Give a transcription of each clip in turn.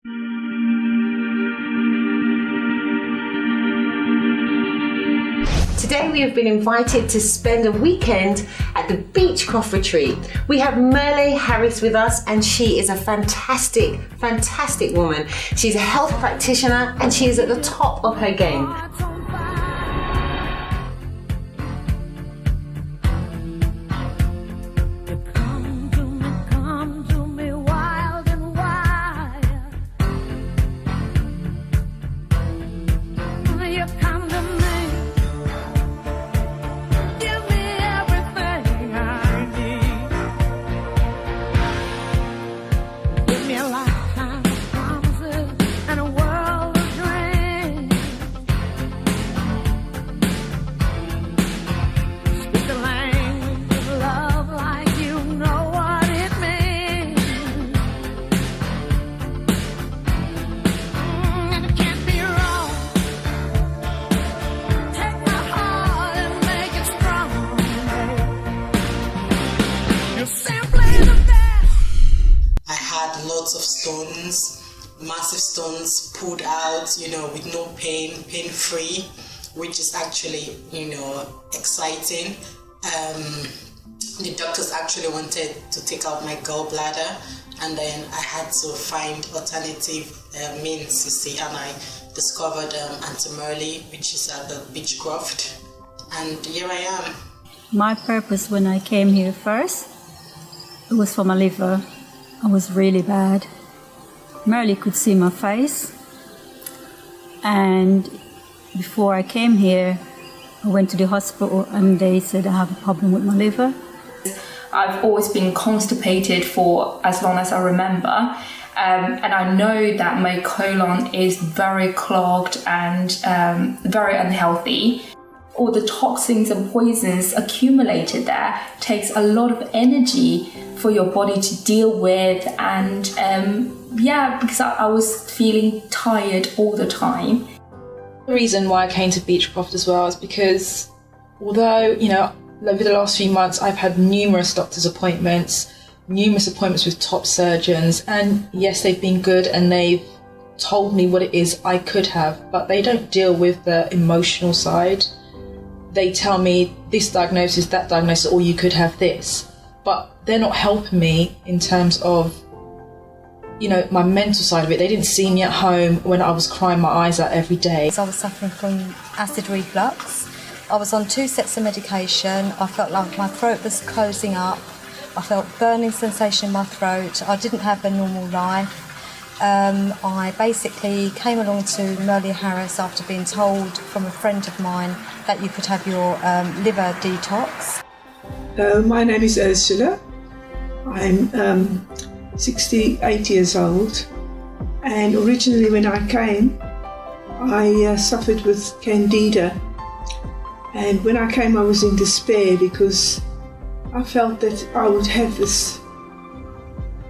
Today we have been invited to spend a weekend at the BeechCroft retreat. We have Merle Harris with us, and she is a fantastic, fantastic woman. She's a health practitioner and she is at the top of her game. Lots of stones, massive stones pulled out, with no pain, pain-free, which is actually, exciting. The doctors actually wanted to take out my gallbladder, and then I had to find alternative means, and I discovered Auntie Merle, which is at the BeechCroft, and here I am. My purpose when I came here first, it was for my liver. I was really bad. Merle could see my face, and before I came here, I went to the hospital and they said I have a problem with my liver. I've always been constipated for as long as I remember, and I know that my colon is very clogged and very unhealthy. All the toxins and poisons accumulated there takes a lot of energy for your body to deal with, and because I was feeling tired all the time. The reason why I came to BeechCroft as well is because although, over the last few months I've had numerous doctor's appointments, with top surgeons, and yes, they've been good and they've told me what it is I could have, but they don't deal with the emotional side. They tell me this diagnosis, that diagnosis, or you could have this, but they're not helping me in terms of, my mental side of it. They didn't see me at home when I was crying my eyes out every day. I was suffering from acid reflux. I was on 2 sets of medication. I felt like my throat was closing up. I felt burning sensation in my throat. I didn't have a normal life. I basically came along to Merle Harris after being told from a friend of mine that you could have your liver detox. My name is Ursula. I'm 68 years old, and originally when I came I suffered with candida, and when I came I was in despair because I felt that I would have this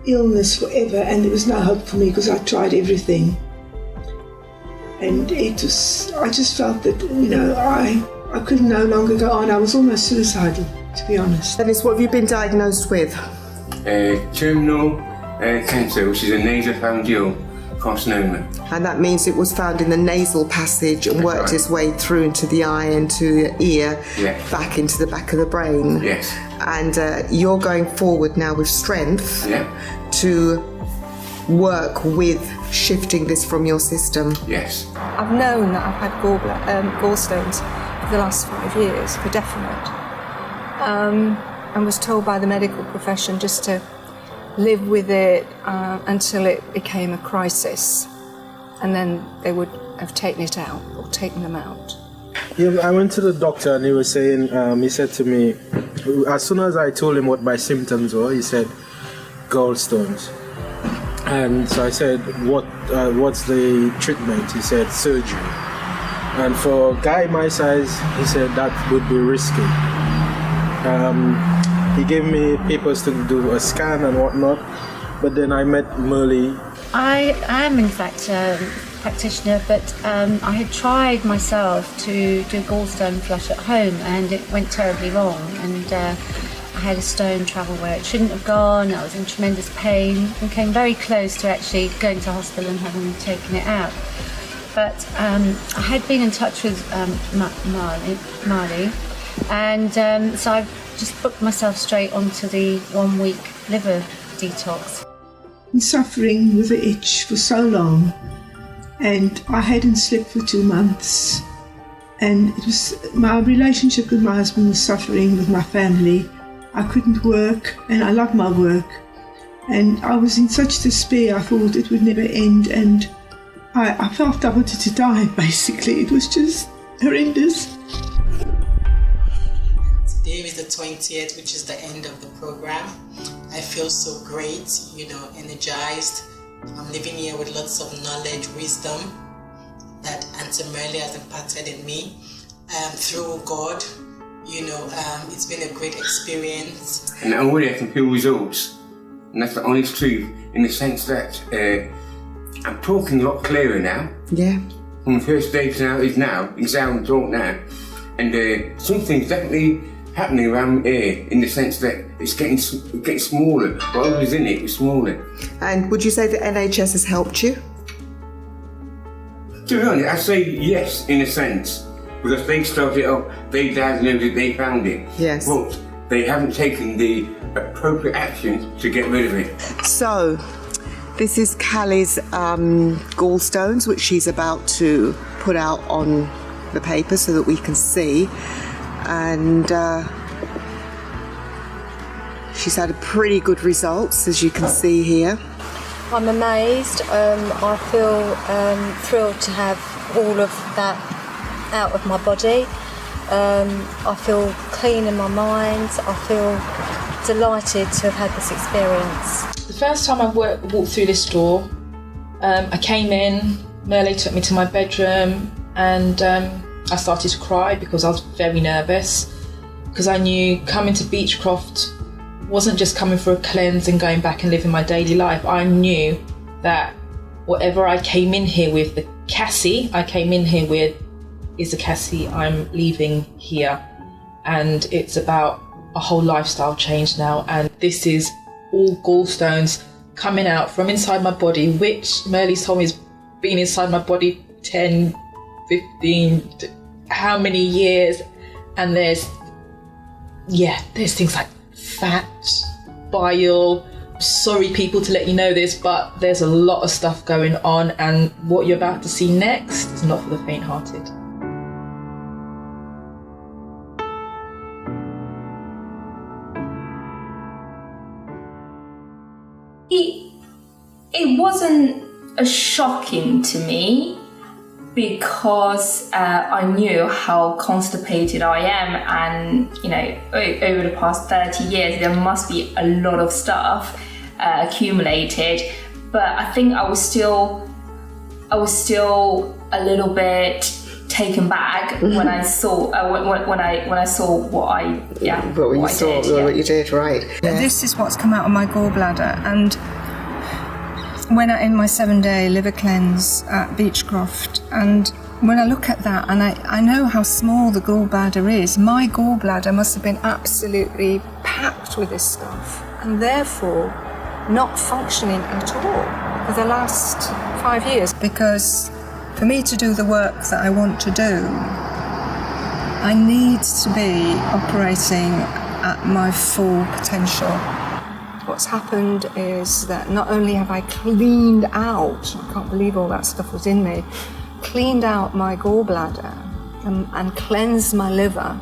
illness forever and there was no hope for me because I tried everything, and I just felt that I could no longer go on. I was almost suicidal, to be honest. Dennis, what have you been diagnosed with? Terminal cancer, which is a nasopharyngeal carcinoma. And that means it was found in the nasal passage and worked its way through into the eye and to the ear, back into the back of the brain. Yes. And you're going forward now with strength to work with shifting this from your system. Yes. I've known that I've had gallstones for the last 5 years, for definite. And was told by the medical profession just to live with it until it became a crisis, and then they would have taken it out or taken them out. Yeah, I went to the doctor and he was saying, he said to me, as soon as I told him what my symptoms were, he said gallstones. And so I said, what's the treatment? He said surgery. And for a guy my size, he said that would be risky. He gave me papers to do a scan and whatnot, but then I met Merle. I am in fact a practitioner, but I had tried myself to do a gallstone flush at home and it went terribly wrong, and I I had a stone travel where it shouldn't have gone. I was in tremendous pain and came very close to actually going to hospital and having taken it out. But I had been in touch with Marley, and so I just booked myself straight onto the 1 week liver detox. Been suffering with the itch for so long, and I hadn't slept for 2 months, and it was my relationship with my husband was suffering with my family. I couldn't work, and I love my work, and I was in such despair. I thought it would never end, and I felt I wanted to die, basically. It was just horrendous. Today is the 20th, which is the end of the program. I feel so great, energized. I'm living here with lots of knowledge, wisdom that Auntie Merle has imparted in me through God. It's been a great experience. And already I can feel results. And that's the honest truth, in the sense that I'm talking a lot clearer now. Yeah. From the first day to now, it's how I talk now. And something's definitely happening around here, in the sense that it's getting smaller. What was in it was smaller. And would you say the NHS has helped you? To be honest, I say yes, in a sense. Because they started it up, they diagnosed it, they found it. Yes. But they haven't taken the appropriate action to get rid of it. So, this is Callie's gallstones, which she's about to put out on the paper so that we can see. And she's had a pretty good results, as you can see here. I'm amazed. I feel thrilled to have all of that out of my body. I feel clean in my mind. I feel delighted to have had this experience. The first time I walked through this door, I came in, Merle took me to my bedroom, and I started to cry because I was very nervous, because I knew coming to BeechCroft wasn't just coming for a cleanse and going back and living my daily life. I knew that whatever I came in here with, the Cassie I came in here with is the Cassie I'm leaving here, and it's about a whole lifestyle change now. And this is all gallstones coming out from inside my body, which Merle's told me has been inside my body 10, 15, how many years. And there's things like fat, bile. Sorry people to let you know this, but there's a lot of stuff going on, and what you're about to see next is not for the faint-hearted. It wasn't as shocking to me, because I knew how constipated I am, and over the past 30 years there must be a lot of stuff accumulated. But I think I was still a little bit taken back when I saw when I saw what you did, right? Yeah. This is what's come out of my gallbladder, and when I in my 7-day liver cleanse at BeechCroft, and when I look at that, and I know how small the gallbladder is, my gallbladder must have been absolutely packed with this stuff, and therefore not functioning at all for the last 5 years. Because for me to do the work that I want to do, I need to be operating at my full potential. What's happened is that not only have I cleaned out, I can't believe all that stuff was in me, cleaned out my gallbladder and cleansed my liver,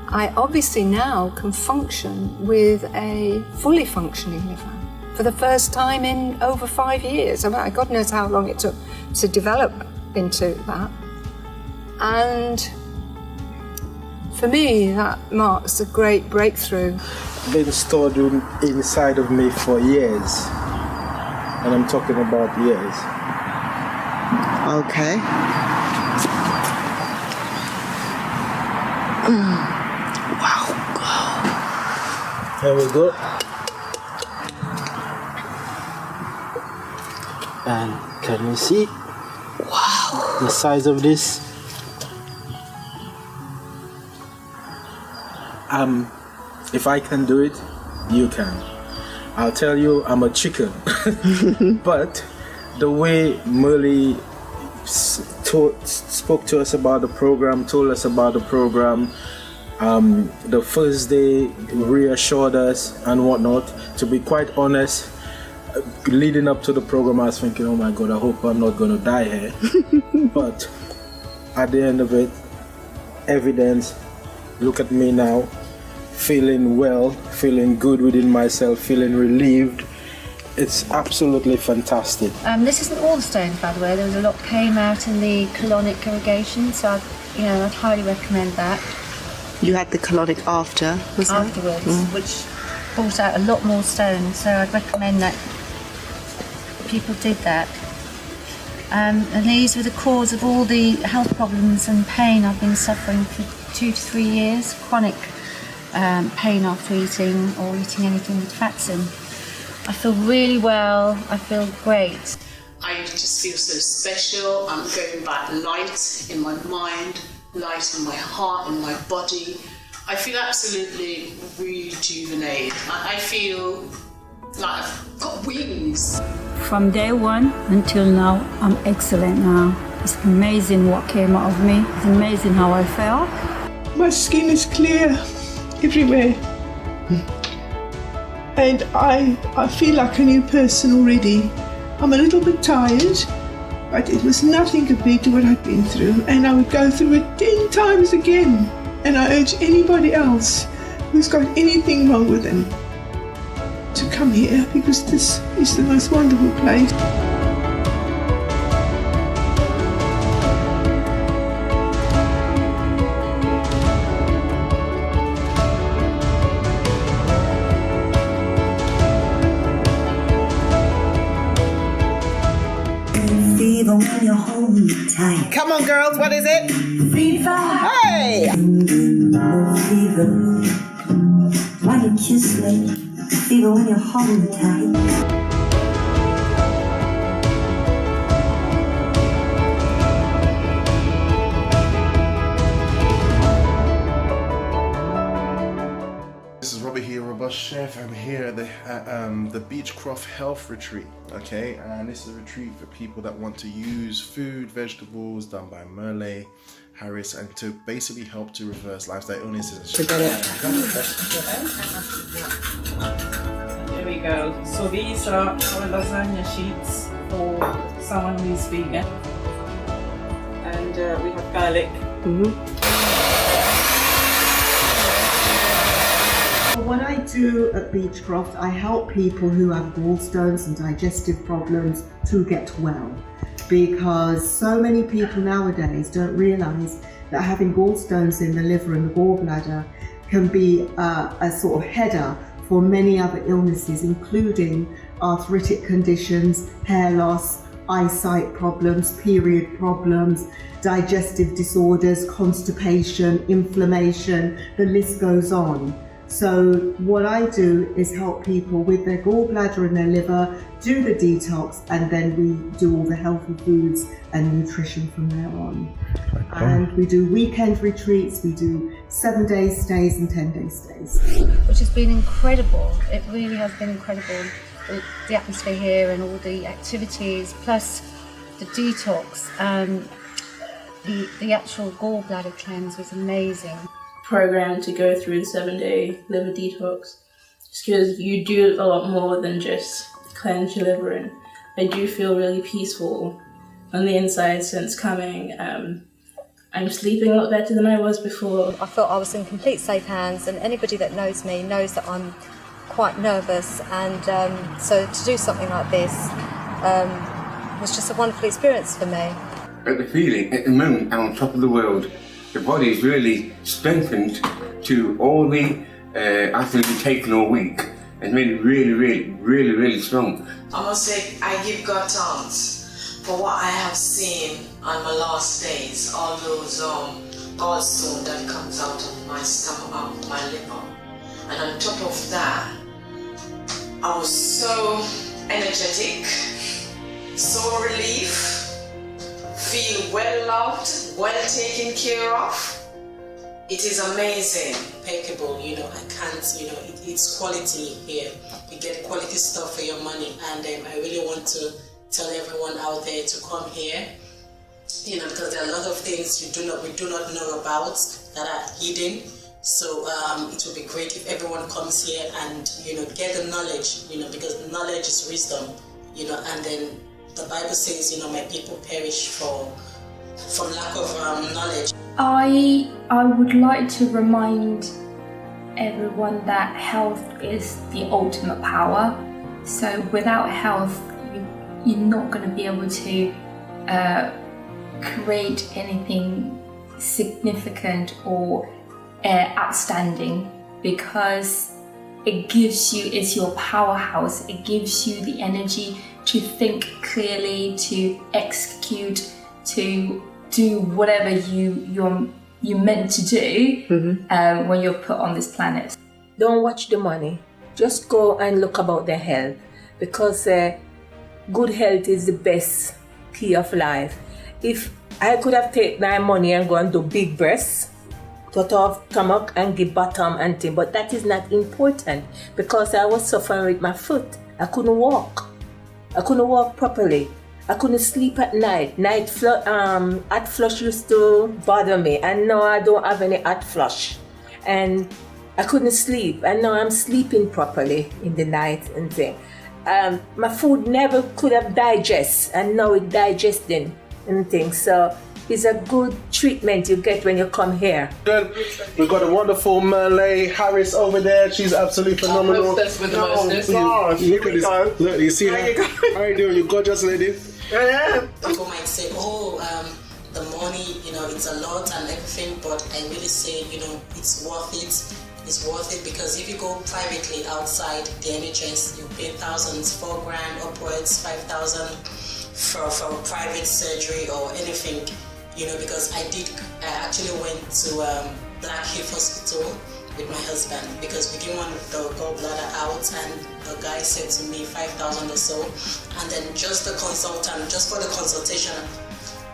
I obviously now can function with a fully functioning liver for the first time in over 5 years. I mean, God knows how long it took to develop into that. And for me, that marks a great breakthrough. Been stored inside of me for years, and I'm talking about years. Okay. Wow. There we go. And can you see? Wow. The size of this. If I can do it, you can. I'll tell you, I'm a chicken. But the way Merle spoke to us about the program, told us about the program, the first day reassured us and whatnot. To be quite honest, leading up to the program, I was thinking, oh my God, I hope I'm not going to die here. But at the end of it, evidence, look at me now, feeling well, feeling good within myself, feeling relieved. It's absolutely fantastic. This isn't all the stones, by the way. There was a lot came out in the colonic irrigation, so I'd highly recommend that. You had the colonic after, was that? Afterwards, which brought out a lot more stones, so I'd recommend that people did that. And these were the cause of all the health problems and pain I've been suffering for 2 to 3 years, chronic pain after eating or eating anything with fats in. I feel really well, I feel great. I just feel so special. I'm going back light in my mind, light in my heart, in my body. I feel absolutely rejuvenated. I feel like I've got wings. From day one until now, I'm excellent now. It's amazing what came out of me. It's amazing how I felt. My skin is clear everywhere. And I feel like a new person already. I'm a little bit tired, but it was nothing compared to what I'd been through, and I would go through it 10 times again. And I urge anybody else who's got anything wrong with them to come here, because this is the most wonderful place. When you hold me tight. Come on, girls, what is it? Fever. Hey! Fever. Why you kiss me? Fever when you hold me tight. Chef, I'm here at the BeechCroft Health Retreat, okay, and this is a retreat for people that want to use food, vegetables done by Merle Harris, and to basically help to reverse lifestyle illnesses. There we go. So these are our lasagna sheets for someone who is vegan, and we have garlic. What I do at BeechCroft, I help people who have gallstones and digestive problems to get well, because so many people nowadays don't realise that having gallstones in the liver and the gallbladder can be a sort of header for many other illnesses, including arthritic conditions, hair loss, eyesight problems, period problems, digestive disorders, constipation, inflammation, the list goes on. So what I do is help people with their gallbladder and their liver, do the detox, and then we do all the healthy foods and nutrition from there on. And we do weekend retreats, we do 7-day stays and 10-day stays. Which has been incredible. It really has been incredible. The atmosphere here and all the activities, plus the detox, the actual gallbladder cleanse was amazing. Program to go through the 7-day liver detox, just because you do a lot more than just cleanse your liver, and I do feel really peaceful on the inside since coming. I'm sleeping a lot better than I was before. I felt I was in complete safe hands, and anybody that knows me knows that I'm quite nervous, and so to do something like this was just a wonderful experience for me. At the feeling, at the moment, I'm on top of the world. The body is really strengthened to all the acid we've taken all week, and made it really strong. I must say, I give God thanks for what I have seen on my last days, all those gallstones that comes out of my stomach, out of my liver. And on top of that, I was so energetic, so relieved, feel well loved, well taken care of. It is amazing, impeccable, you know, I can't, you know, it's quality here. You get quality stuff for your money, and I really want to tell everyone out there to come here, you know, because there are a lot of things we do not know about that are hidden. So it would be great if everyone comes here and, you know, get the knowledge, you know, because knowledge is wisdom, you know, and then the Bible says, you know, my people perish from lack of knowledge. I would like to remind everyone that health is the ultimate power. So without health, you're not going to be able to create anything significant or outstanding, because it gives you, it's your powerhouse. It gives you the energy to think clearly, to execute, to do whatever you're meant to do when you're put on this planet. Don't watch the money. Just go and look about their health, because good health is the best key of life. If I could have taken my money and go and do big breasts, cut off stomach and give bottom and thing, but that is not important, because I was suffering with my foot. I couldn't walk. I couldn't walk properly. I couldn't sleep at night. Hot flush used to bother me, and now I don't have any hot flush. And I couldn't sleep, and now I'm sleeping properly in the night and thing. My food never could have digest, and now it's digesting and things. So it's a good treatment you get when you come here. Good. We've got a wonderful Merle Harris over there. She's absolutely phenomenal. Hostess with the mostest. Look at this. Look, you see her? How you doing? You gorgeous lady? People might say, the money, you know, it's a lot and everything, but I really say, you know, it's worth it. It's worth it, because if you go privately outside the NHS, you pay thousands, $4,000 upwards, 5,000 for private surgery or anything, you know, because I actually went to Blackheath Hospital with my husband, because we didn't want the gallbladder out, and the guy said to me 5,000 or so, and then just for the consultation,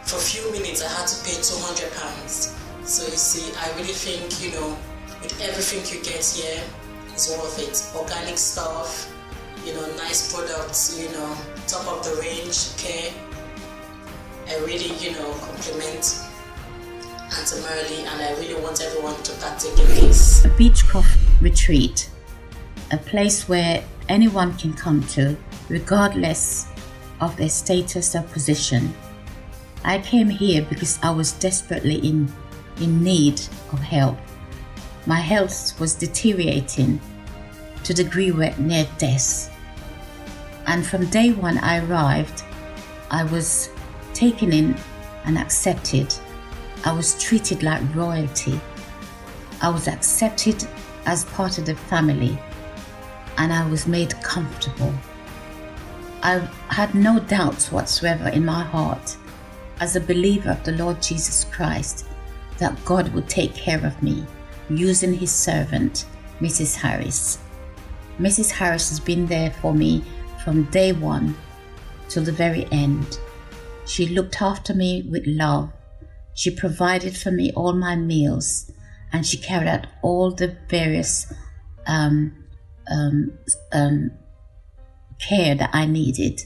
for a few minutes I had to pay £200. So you see, I really think, you know, with everything you get here, it's worth it. Organic stuff, you know, nice products, you know, top of the range care. I really, you know, compliment Auntie Merle, and I really want everyone to partake in this. A BeechCroft retreat, a place where anyone can come to, regardless of their status or position. I came here because I was desperately in need of help. My health was deteriorating to the degree where near death. And from day one I arrived, I was taken in and accepted. I was treated like royalty. I was accepted as part of the family, and I was made comfortable. I had no doubts whatsoever in my heart, as a believer of the Lord Jesus Christ, that God would take care of me, using his servant, Mrs. Harris. Mrs. Harris has been there for me from day one till the very end. She looked after me with love. She provided for me all my meals, and she carried out all the various care that I needed.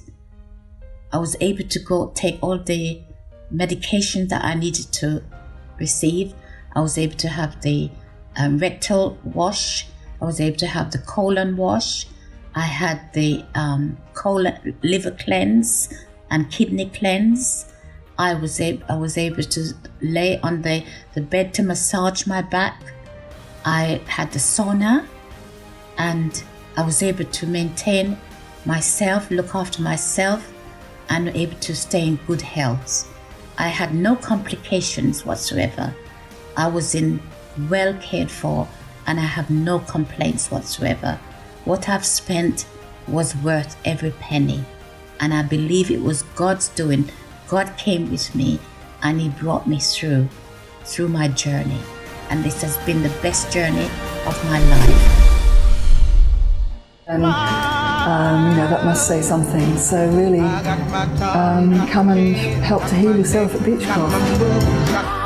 I was able to go take all the medications that I needed to receive. I was able to have the rectal wash. I was able to have the colon wash. I had the liver cleanse and kidney cleanse. I was able to lay on the bed to massage my back. I had the sauna, and I was able to maintain myself, look after myself, and able to stay in good health. I had no complications whatsoever. I was well cared for, and I have no complaints whatsoever. What I've spent was worth every penny, and I believe it was God's doing. God came with me, and he brought me through my journey, and this has been the best journey of my life. And that must say something. So really, come and help to heal yourself at BeechCroft.